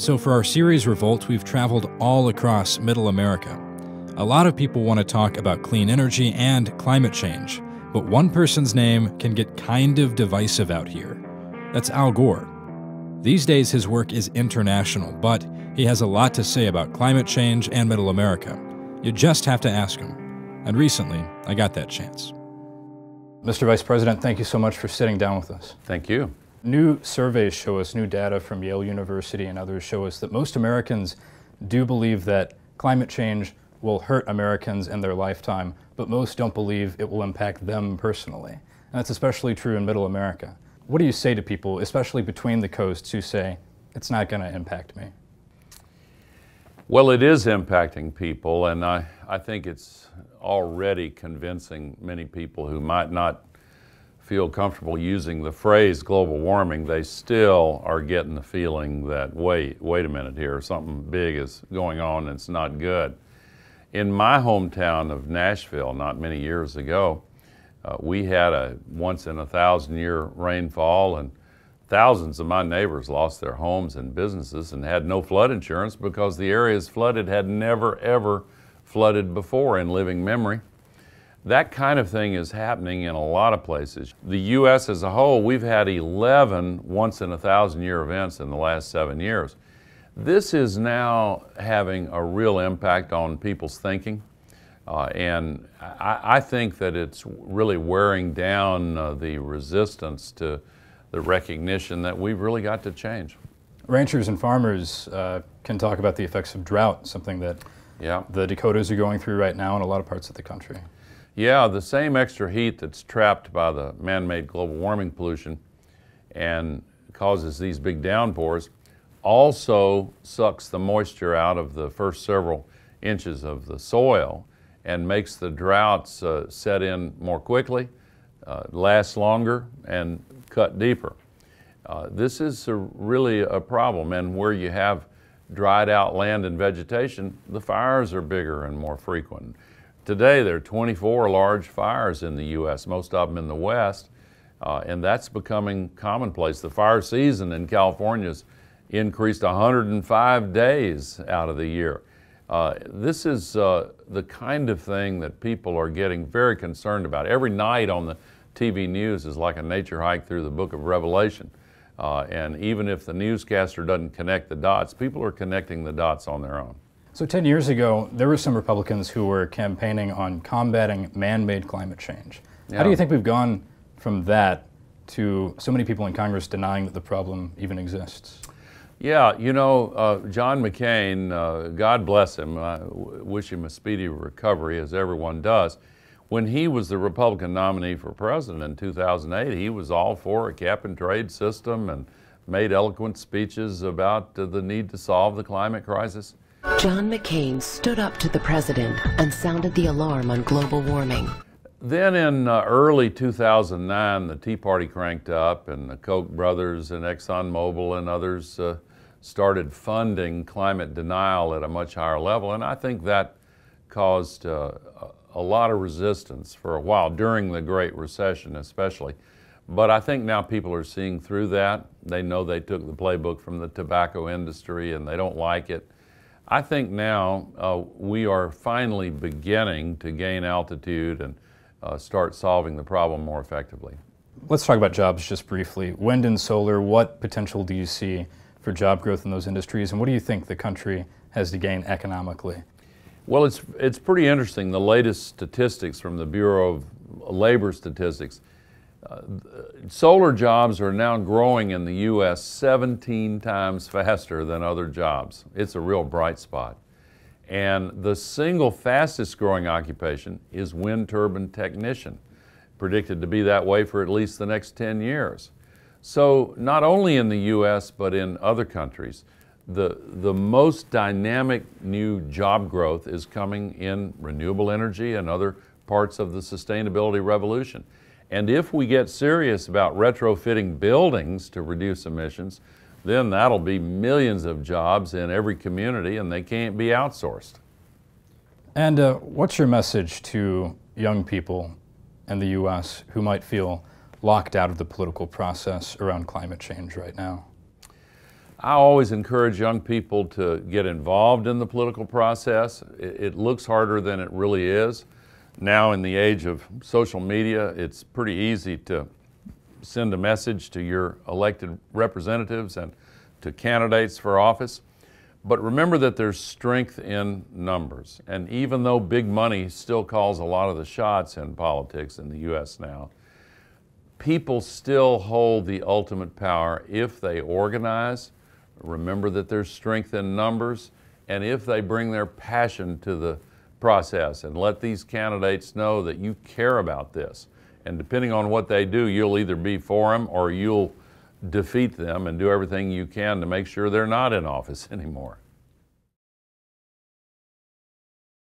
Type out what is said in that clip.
So for our series Revolt, we've traveled all across Middle America. A lot of people want to talk about clean energy and climate change, but one person's name can get kind of divisive out here. That's Al Gore. These days his work is international, but he has a lot to say about climate change and Middle America. You just have to ask him. And recently, I got that chance. Mr. Vice President, thank you so much for sitting down with us. Thank you. New surveys show us, new data from Yale University and others show us that most Americans do believe that climate change will hurt Americans in their lifetime, but most don't believe it will impact them personally. And that's especially true in Middle America. What do you say to people, especially between the coasts, who say, it's not going to impact me? Well, it is impacting people, and I think it's already convincing many people who might not feel comfortable using the phrase global warming. They still are getting the feeling that, wait a minute here, something big is going on and it's not good. In my hometown of Nashville, not many years ago, we had a once-in-a-thousand-year rainfall, and thousands of my neighbors lost their homes and businesses and had no flood insurance because the areas flooded had never, ever flooded before in living memory. That kind of thing is happening in a lot of places. The U.S. as a whole, we've had 11 once-in-a-thousand-year events in the last 7 years. This is now having a real impact on people's thinking, and I think that it's really wearing down the resistance to the recognition that we've really got to change. Ranchers and farmers can talk about the effects of drought, something that the Dakotas are going through right now in a lot of parts of the country. Yeah, the same extra heat that's trapped by the man-made global warming pollution and causes these big downpours also sucks the moisture out of the first several inches of the soil and makes the droughts set in more quickly, last longer, and cut deeper. This is really a problem, and where you have dried out land and vegetation, the fires are bigger and more frequent. Today there are 24 large fires in the U.S., most of them in the West, and that's becoming commonplace. The fire season in California's increased 105 days out of the year. This is the kind of thing that people are getting very concerned about. Every night on the TV news is like a nature hike through the book of Revelation. And even if the newscaster doesn't connect the dots, people are connecting the dots on their own. So 10 years ago, there were some Republicans who were campaigning on combating man-made climate change. Yeah. How do you think we've gone from that to so many people in Congress denying that the problem even exists? Yeah, you know, John McCain, God bless him, I wish him a speedy recovery, as everyone does. When he was the Republican nominee for president in 2008, he was all for a cap-and-trade system and made eloquent speeches about the need to solve the climate crisis. John McCain stood up to the president and sounded the alarm on global warming. Then in early 2009, the Tea Party cranked up, and the Koch brothers and ExxonMobil and others started funding climate denial at a much higher level, and I think that caused a lot of resistance for a while, during the Great Recession especially. But I think now people are seeing through that. They know they took the playbook from the tobacco industry and they don't like it. I think now we are finally beginning to gain altitude and start solving the problem more effectively. Let's talk about jobs just briefly. Wind and solar, what potential do you see for job growth in those industries, and what do you think the country has to gain economically? Well, it's pretty interesting. The latest statistics from the Bureau of Labor Statistics, solar jobs are now growing in the U.S. 17 times faster than other jobs. It's a real bright spot. And the single fastest growing occupation is wind turbine technician, predicted to be that way for at least the next 10 years. So not only in the U.S. but in other countries, the most dynamic new job growth is coming in renewable energy and other parts of the sustainability revolution. And if we get serious about retrofitting buildings to reduce emissions, then that'll be millions of jobs in every community, and they can't be outsourced. And what's your message to young people in the U.S. who might feel locked out of the political process around climate change right now? I always encourage young people to get involved in the political process. It looks harder than it really is. Now, in the age of social media, it's pretty easy to send a message to your elected representatives and to candidates for office. But remember that there's strength in numbers. And even though big money still calls a lot of the shots in politics in the U.S. now, people still hold the ultimate power if they organize. Remember that there's strength in numbers, and if they bring their passion to the process and let these candidates know that you care about this. And depending on what they do, you'll either be for them or you'll defeat them and do everything you can to make sure they're not in office anymore.